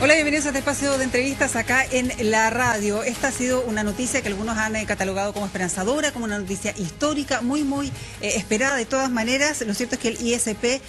Hola, bienvenidos a este espacio de entrevistas acá en la radio. Esta ha sido una noticia que algunos han catalogado como esperanzadora, como una noticia histórica, muy esperada de todas maneras. Lo cierto es que el ISP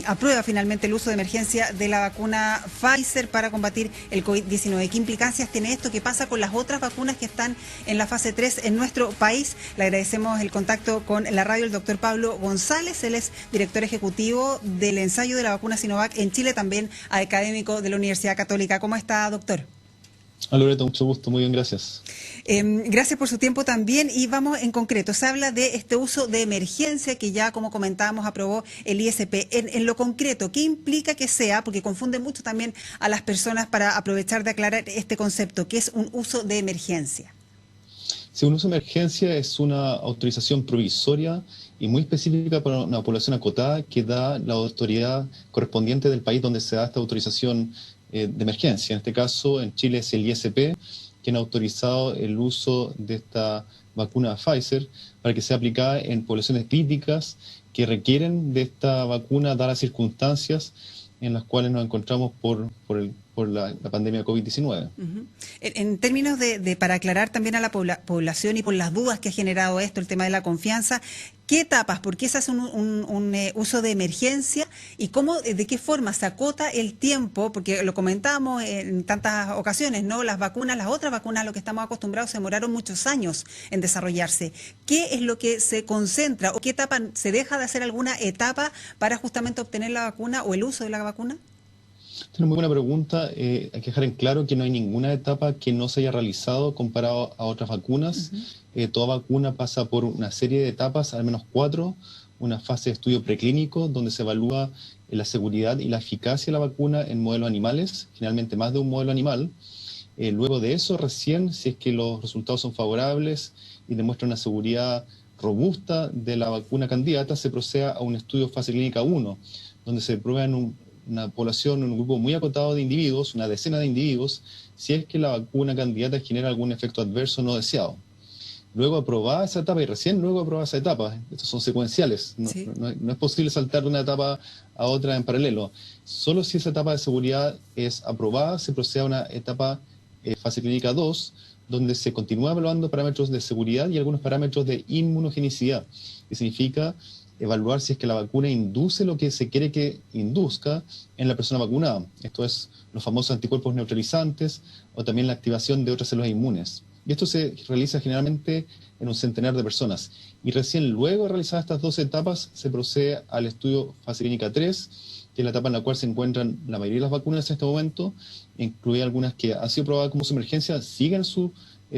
aprueba finalmente el uso de emergencia de la vacuna Pfizer para combatir el COVID-19. ¿Qué implicancias tiene esto? ¿Qué pasa con las otras vacunas que están en la fase 3 en nuestro país? Le agradecemos el contacto con la radio, el doctor Pablo González. Él es director ejecutivo del ensayo de la vacuna Sinovac en Chile, también académico de la Universidad Católica. ¿Cómo está, doctor? Hola, Loreto, mucho gusto, muy bien, gracias. Gracias por su tiempo también, y vamos en concreto. Se habla de este uso de emergencia que ya, como comentábamos, aprobó el ISP. En lo concreto, ¿qué implica que sea? Porque confunde mucho también a las personas, para aprovechar de aclarar este concepto, que es un uso de emergencia. Sí, un uso de emergencia es una autorización provisoria y muy específica para una población acotada que da la autoridad correspondiente del país donde se da esta autorización de emergencia. En este caso, en Chile es el ISP, quien ha autorizado el uso de esta vacuna Pfizer para que sea aplicada en poblaciones críticas que requieren de esta vacuna, dadas las circunstancias en las cuales nos encontramos por la pandemia COVID-19. En términos para aclarar también a la población, y por las dudas que ha generado esto, el tema de la confianza, ¿qué etapas? ¿Por qué se hace un uso de emergencia? ¿Y cómo, de qué forma se acota el tiempo? Porque lo comentamos en tantas ocasiones, ¿no? Las otras vacunas, a lo que estamos acostumbrados, se demoraron muchos años en desarrollarse. ¿Qué es lo que se concentra, o qué etapa se deja de hacer, alguna etapa para justamente obtener la vacuna o el uso de la vacuna? Es una muy buena pregunta. Hay que dejar en claro que no hay ninguna etapa que no se haya realizado comparado a otras vacunas. Toda vacuna pasa por una serie de etapas, al menos 4. Una fase de estudio preclínico donde se evalúa la seguridad y la eficacia de la vacuna en modelos animales, generalmente más de un modelo animal. Luego de eso, recién, si es que los resultados son favorables y demuestran una seguridad robusta de la vacuna candidata, se procede a un estudio fase clínica 1, donde se prueba en una población, un grupo muy acotado de individuos, una decena de individuos, si es que la vacuna candidata genera algún efecto adverso no deseado. Luego aprobada esa etapa y recién luego aprobada esa etapa. Estos son secuenciales, Sí. no es posible saltar de una etapa a otra en paralelo. Solo si esa etapa de seguridad es aprobada, se procede a una etapa fase clínica 2, donde se continúa evaluando parámetros de seguridad y algunos parámetros de inmunogenicidad, que significa evaluar si es que la vacuna induce lo que se quiere que induzca en la persona vacunada. Esto es los famosos anticuerpos neutralizantes o también la activación de otras células inmunes. Y esto se realiza generalmente en un centenar de personas. Y recién luego de realizar estas 2 etapas se procede al estudio fase clínica 3, que es la etapa en la cual se encuentran la mayoría de las vacunas en este momento, incluidas algunas que han sido probadas como su emergencia, siguen su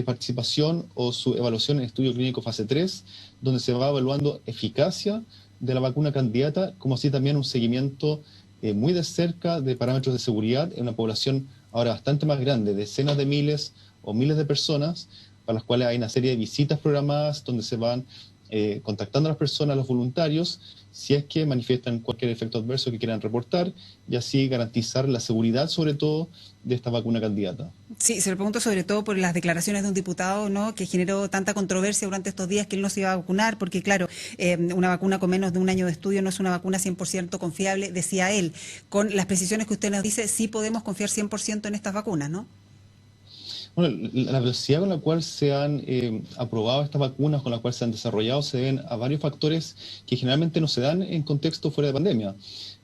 participación o su evaluación en estudio clínico fase 3, donde se va evaluando eficacia de la vacuna candidata, como así también un seguimiento muy de cerca de parámetros de seguridad en una población ahora bastante más grande, decenas de miles o miles de personas, para las cuales hay una serie de visitas programadas donde se van contactando a las personas, a los voluntarios, si es que manifiestan cualquier efecto adverso que quieran reportar, y así garantizar la seguridad, sobre todo, de esta vacuna candidata. Sí, se lo pregunto sobre todo por las declaraciones de un diputado, ¿no?, que generó tanta controversia durante estos días, que él no se iba a vacunar, porque claro, una vacuna con menos de un año de estudio no es una vacuna 100% confiable, decía él. Con las precisiones que usted nos dice, sí podemos confiar 100% en estas vacunas, ¿no? Bueno, la velocidad con la cual se han aprobado estas vacunas, con la cual se han desarrollado, se deben a varios factores que generalmente no se dan en contexto fuera de pandemia.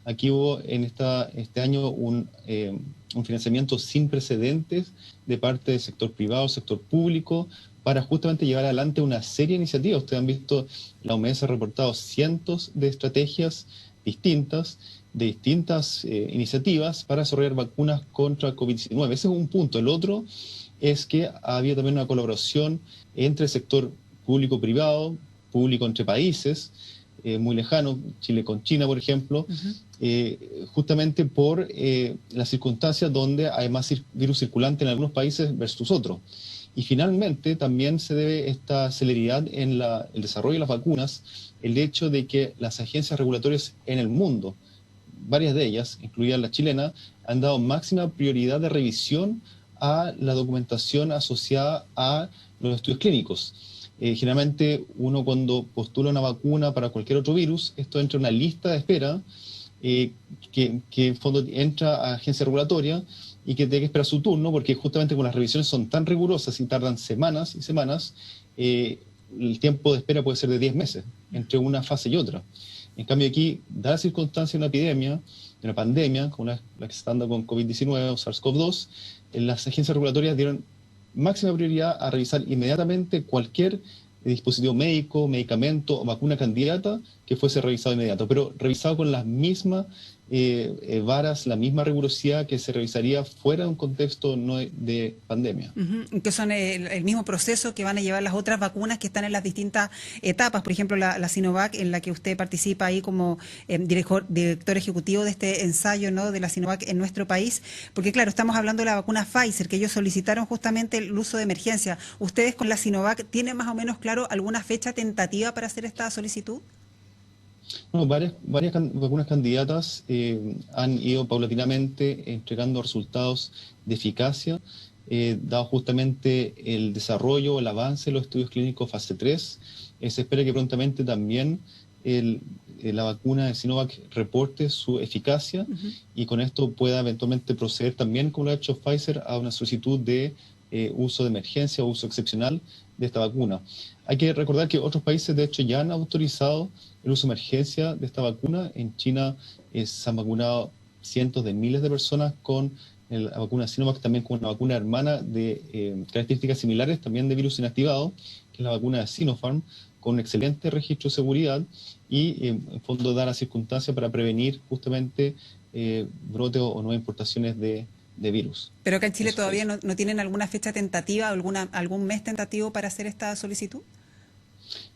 Aquí hubo en este año un financiamiento sin precedentes de parte del sector privado, sector público, para justamente llevar adelante una serie de iniciativas. Ustedes han visto, la OMS ha reportado cientos de estrategias distintas, de distintas iniciativas para desarrollar vacunas contra COVID-19. Ese es un punto. El otro es que ha habido también una colaboración entre el sector público-privado, público entre países, muy lejano, Chile con China, por ejemplo, justamente por las circunstancias donde hay más virus circulante en algunos países versus otros. Y finalmente también se debe esta celeridad en el desarrollo de las vacunas, el hecho de que las agencias regulatorias en el mundo, varias de ellas, incluida la chilena, han dado máxima prioridad de revisión a la documentación asociada a los estudios clínicos. Generalmente uno, cuando postula una vacuna para cualquier otro virus, esto entra en una lista de espera que en fondo entra a agencia regulatoria y que tiene que esperar su turno, porque justamente como las revisiones son tan rigurosas y tardan semanas y semanas, el tiempo de espera puede ser de 10 meses entre una fase y otra. En cambio aquí, dada la circunstancia de una epidemia, de una pandemia, como la que se está dando con COVID-19 o SARS-CoV-2, las agencias regulatorias dieron máxima prioridad a revisar inmediatamente cualquier dispositivo médico, medicamento o vacuna candidata que fuese revisado inmediato, pero revisado con las mismas varas, la misma rigurosidad que se revisaría fuera de un contexto no de pandemia. Que son el mismo proceso que van a llevar las otras vacunas que están en las distintas etapas. Por ejemplo, la Sinovac, en la que usted participa ahí como director ejecutivo de este ensayo, ¿no?, de la Sinovac en nuestro país. Porque claro, estamos hablando de la vacuna Pfizer, que ellos solicitaron justamente el uso de emergencia. ¿Ustedes con la Sinovac tienen más o menos claro alguna fecha tentativa para hacer esta solicitud? No, varias vacunas candidatas han ido paulatinamente entregando resultados de eficacia, dado justamente el desarrollo, el avance de los estudios clínicos fase 3. Se espera que prontamente también la vacuna de Sinovac reporte su eficacia y con esto pueda eventualmente proceder también, como lo ha hecho Pfizer, a una solicitud de uso de emergencia o uso excepcional de esta vacuna. Hay que recordar que otros países, de hecho, ya han autorizado el uso de emergencia de esta vacuna. En China se han vacunado cientos de miles de personas con la vacuna Sinovac, también con una vacuna hermana de características similares, también de virus inactivado, que es la vacuna de Sinopharm, con un excelente registro de seguridad y, en fondo, da la circunstancia para prevenir justamente brotes o nuevas importaciones de virus. Pero acá en Chile todavía no tienen alguna fecha tentativa, algún mes tentativo para hacer esta solicitud.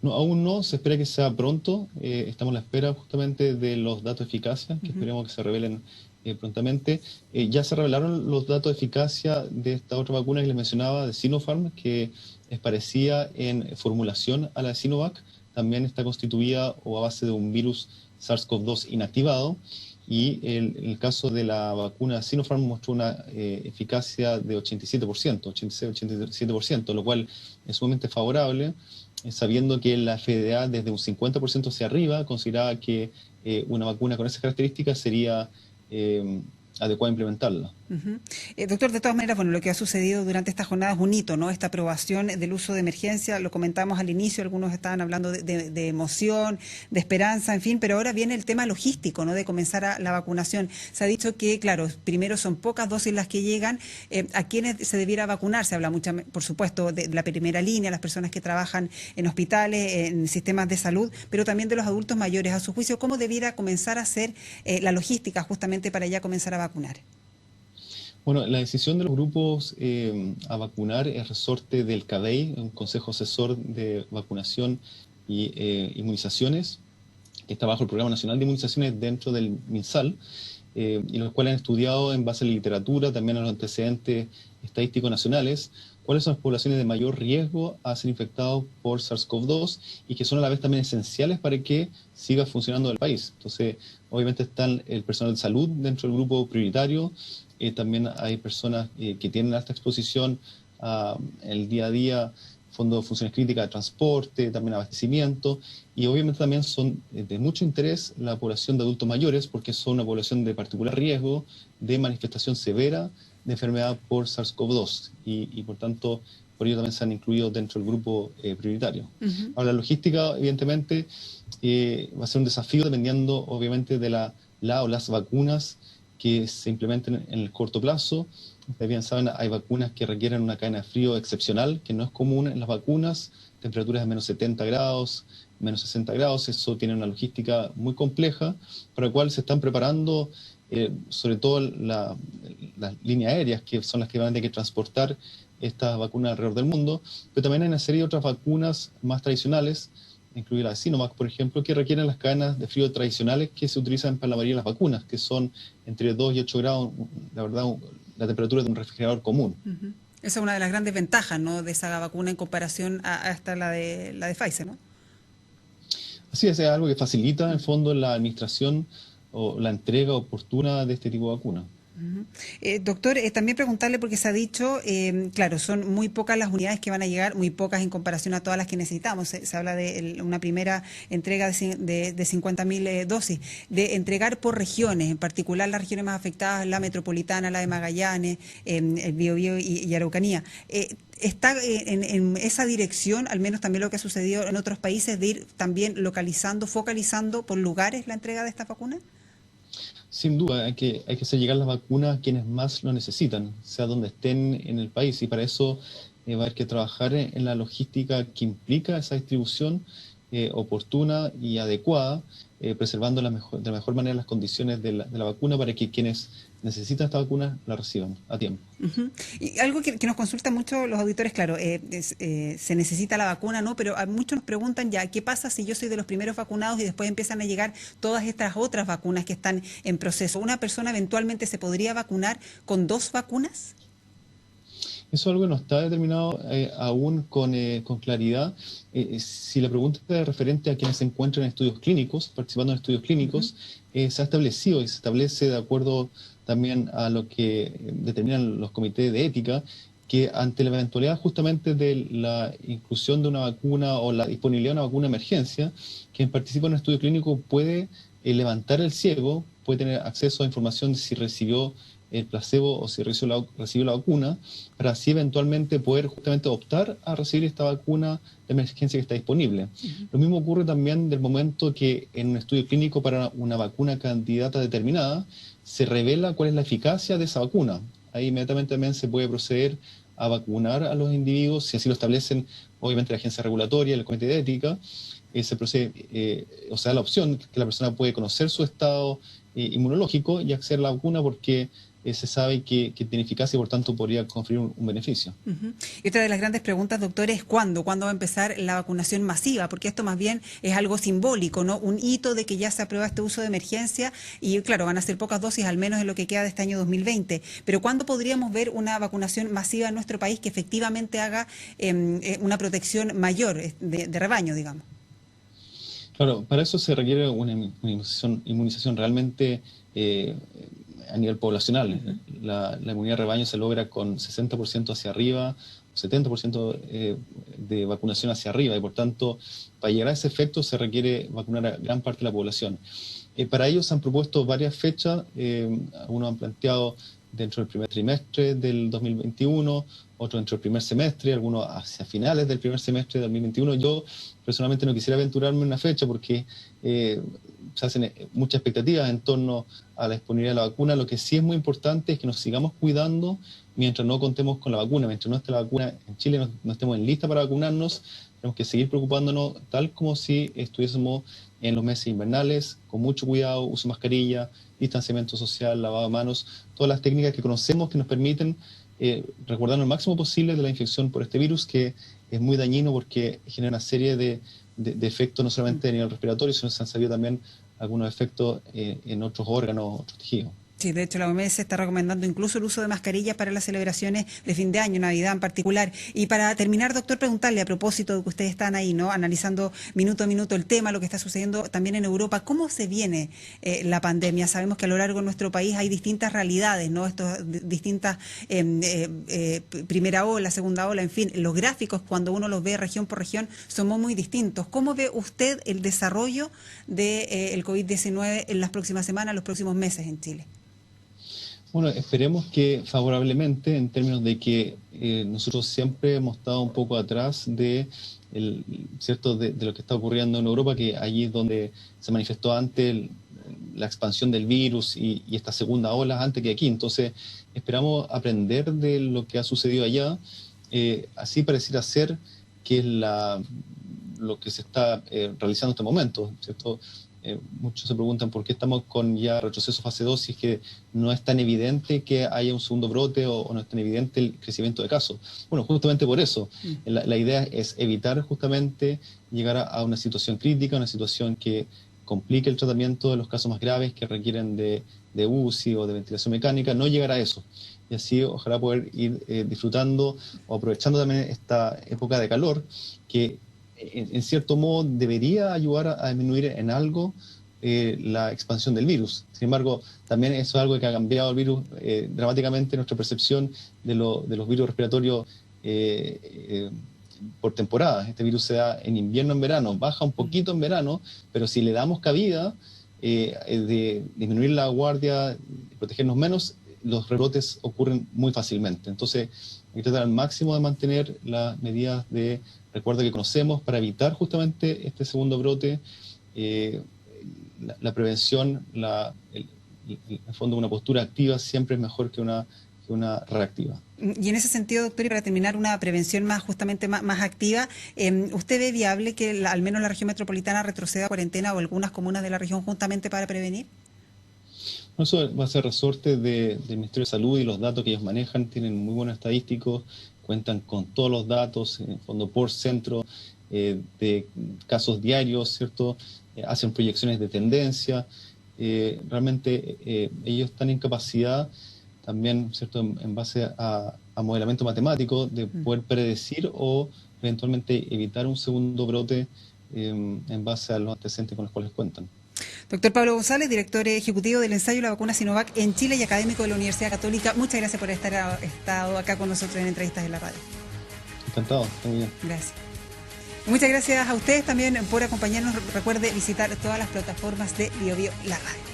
No, aún no, se espera que sea pronto. Estamos a la espera justamente de los datos de eficacia, que esperemos que se revelen prontamente. Ya se revelaron los datos de eficacia de esta otra vacuna que les mencionaba, de Sinopharm, que es parecida en formulación a la de Sinovac. También está constituida o a base de un virus SARS-CoV-2 inactivado. Y en el caso de la vacuna Sinopharm mostró una eficacia de 87%, 86-87%, lo cual es sumamente favorable, sabiendo que la FDA desde un 50% hacia arriba consideraba que una vacuna con esas características sería adecuado implementarla. Doctor, de todas maneras, bueno, lo que ha sucedido durante esta jornada es un hito, ¿no? Esta aprobación del uso de emergencia, lo comentamos al inicio, algunos estaban hablando de emoción, de esperanza, en fin, pero ahora viene el tema logístico, ¿no?, de comenzar la vacunación. Se ha dicho que, claro, primero son pocas dosis las que llegan, a quienes se debiera vacunar. Se habla mucho, por supuesto, de la primera línea, las personas que trabajan en hospitales, en sistemas de salud, pero también de los adultos mayores. A su juicio, ¿cómo debiera comenzar a ser la logística justamente para ya comenzar a vacunar? Bueno, la decisión de los grupos a vacunar es resorte del CADEI, un Consejo Asesor de Vacunación y Inmunizaciones, que está bajo el Programa Nacional de Inmunizaciones dentro del MinSal, y los cuales han estudiado en base a la literatura, también a los antecedentes estadísticos nacionales, cuáles son las poblaciones de mayor riesgo a ser infectados por SARS-CoV-2 y que son a la vez también esenciales para que siga funcionando el país. Entonces, obviamente están el personal de salud dentro del grupo prioritario, también hay personas que tienen alta exposición el día a día, fondo de funciones críticas de transporte, también abastecimiento, y obviamente también son de mucho interés la población de adultos mayores, porque son una población de particular riesgo de manifestación severa de enfermedad por SARS-CoV-2, y por tanto, por ello también se han incluido dentro del grupo prioritario. Ahora, la logística, evidentemente, va a ser un desafío dependiendo, obviamente, de la o las vacunas que se implementen en el corto plazo. Ustedes bien saben, hay vacunas que requieren una cadena de frío excepcional, que no es común en las vacunas, temperaturas de menos 70 grados, menos 60 grados, eso tiene una logística muy compleja, para la cual se están preparando sobre todo las líneas aéreas, que son las que van a tener que transportar estas vacunas alrededor del mundo, pero también hay una serie de otras vacunas más tradicionales, incluida la de Sinovac, por ejemplo, que requieren las cadenas de frío tradicionales que se utilizan para la mayoría de las vacunas, que son entre 2 y 8 grados, la verdad, la temperatura de un refrigerador común. Esa es una de las grandes ventajas, ¿no?, de esa vacuna en comparación a esta, la de Pfizer, ¿no? Así es algo que facilita, en el fondo, la administración o la entrega oportuna de este tipo de vacuna. Ujú. Doctor, también preguntarle porque se ha dicho, claro, son muy pocas las unidades que van a llegar, muy pocas en comparación a todas las que necesitamos. Se habla de una primera entrega de 50.000 dosis, de entregar por regiones, en particular las regiones más afectadas, la metropolitana, la de Magallanes, el Biobío y Araucanía. ¿Está en esa dirección, al menos también lo que ha sucedido en otros países, de ir también localizando, focalizando por lugares la entrega de estas vacunas? Sin duda, hay que hacer llegar las vacunas a quienes más lo necesitan, sea donde estén en el país, y para eso va a haber que trabajar en la logística que implica esa distribución oportuna y adecuada, preservando de la mejor manera las condiciones de la vacuna para que quienes necesitan esta vacuna la reciban a tiempo. Ujú. Y algo que nos consultan mucho los auditores, claro, se necesita la vacuna, ¿no? Pero a muchos nos preguntan ya, ¿qué pasa si yo soy de los primeros vacunados y después empiezan a llegar todas estas otras vacunas que están en proceso? ¿Una persona eventualmente se podría vacunar con 2 vacunas? Eso es algo que no está determinado aún con claridad. Si la pregunta es referente a quienes se encuentran en estudios clínicos, participando en estudios clínicos, se ha establecido y se establece de acuerdo también a lo que determinan los comités de ética, que ante la eventualidad justamente de la inclusión de una vacuna o la disponibilidad de una vacuna de emergencia, quien participa en un estudio clínico puede levantar el ciego, puede tener acceso a información de si recibió el placebo o si recibió la vacuna, para así eventualmente poder justamente optar a recibir esta vacuna de emergencia que está disponible. Lo mismo ocurre también del momento que en un estudio clínico para una vacuna candidata determinada se revela cuál es la eficacia de esa vacuna. Ahí inmediatamente también se puede proceder a vacunar a los individuos, si así lo establecen obviamente la agencia regulatoria, el comité de ética, se procede, o sea, la opción que la persona puede conocer su estado inmunológico y acceder a la vacuna porque se sabe que tiene eficacia y por tanto podría conferir un beneficio. Ujú. Y otra de las grandes preguntas, doctor, es ¿cuándo? ¿Cuándo va a empezar la vacunación masiva? Porque esto más bien es algo simbólico, ¿no? Un hito de que ya se aprueba este uso de emergencia y, claro, van a ser pocas dosis, al menos en lo que queda de este año 2020. Pero ¿cuándo podríamos ver una vacunación masiva en nuestro país que efectivamente haga una protección mayor de rebaño, digamos? Claro, para eso se requiere una inmunización realmente a nivel poblacional. La inmunidad de rebaño se logra con 60% hacia arriba, 70% de vacunación hacia arriba, y por tanto, para llegar a ese efecto se requiere vacunar a gran parte de la población. Para ello se han propuesto varias fechas, algunos han planteado dentro del primer trimestre del 2021, otros dentro del primer semestre, algunos hacia finales del primer semestre del 2021. Yo personalmente no quisiera aventurarme en una fecha porque se hacen muchas expectativas en torno a la disponibilidad de la vacuna. Lo que sí es muy importante es que nos sigamos cuidando mientras no contemos con la vacuna. Mientras no esté la vacuna en Chile, no estemos en lista para vacunarnos, tenemos que seguir preocupándonos tal como si estuviésemos en los meses invernales, con mucho cuidado, uso de mascarilla, distanciamiento social, lavado de manos, todas las técnicas que conocemos que nos permiten resguardarnos lo máximo posible de la infección por este virus, que es muy dañino porque genera una serie de efectos no solamente a nivel respiratorio, sino que se han sabido también algunos efectos en otros órganos, otros tejidos. Sí, de hecho la OMS está recomendando incluso el uso de mascarillas para las celebraciones de fin de año, Navidad en particular. Y para terminar, doctor, preguntarle a propósito de que ustedes están ahí, ¿no? Analizando minuto a minuto el tema, lo que está sucediendo también en Europa, ¿cómo se viene la pandemia? Sabemos que a lo largo de nuestro país hay distintas realidades, ¿no? Distintas primera ola, segunda ola, en fin, los gráficos cuando uno los ve región por región son muy distintos. ¿Cómo ve usted el desarrollo del COVID-19 en las próximas semanas, los próximos meses en Chile? Bueno, esperemos que favorablemente, en términos de que nosotros siempre hemos estado un poco atrás ¿cierto? De lo que está ocurriendo en Europa, que allí es donde se manifestó antes la expansión del virus y esta segunda ola antes que aquí. Entonces, esperamos aprender de lo que ha sucedido allá. Así pareciera ser que es lo que se está realizando en este momento, ¿cierto? Muchos se preguntan por qué estamos con ya retroceso fase 2 si es que no es tan evidente que haya un segundo brote o no es tan evidente el crecimiento de casos. Bueno, justamente por eso. La idea es evitar justamente llegar a una situación crítica, una situación que complique el tratamiento de los casos más graves que requieren de UCI o de ventilación mecánica, no llegar a eso. Y así ojalá poder ir disfrutando o aprovechando también esta época de calor que en cierto modo debería ayudar a disminuir en algo la expansión del virus. Sin embargo, también eso es algo que ha cambiado el virus dramáticamente nuestra percepción de los virus respiratorios por temporada. Este virus se da en invierno, en verano, baja un poquito en verano, pero si le damos cabida de disminuir la guardia, protegernos menos, los rebrotes ocurren muy fácilmente. Entonces, hay que tratar al máximo de mantener las medidas de resguardo que conocemos para evitar justamente este segundo brote. La prevención, en el fondo una postura activa siempre es mejor que una reactiva. Y en ese sentido, doctor, y para terminar, una prevención justamente más activa, ¿usted ve viable que al menos la región metropolitana retroceda a cuarentena o algunas comunas de la región justamente para prevenir? Eso va a ser resorte del Ministerio de Salud, y los datos que ellos manejan tienen muy buenos estadísticos, cuentan con todos los datos, en el fondo por centro, de casos diarios, ¿cierto? Hacen proyecciones de tendencia. Realmente ellos están en capacidad también, ¿cierto?, en base a modelamiento matemático, de poder predecir o eventualmente evitar un segundo brote en base a los antecedentes con los cuales cuentan. Doctor Pablo González, director ejecutivo del ensayo de la vacuna Sinovac en Chile y académico de la Universidad Católica, muchas gracias por haber estado acá con nosotros en Entrevistas de la Radio. Encantado, está muy bien. Gracias. Muchas gracias a ustedes también por acompañarnos. Recuerde visitar todas las plataformas de BioBio La Radio.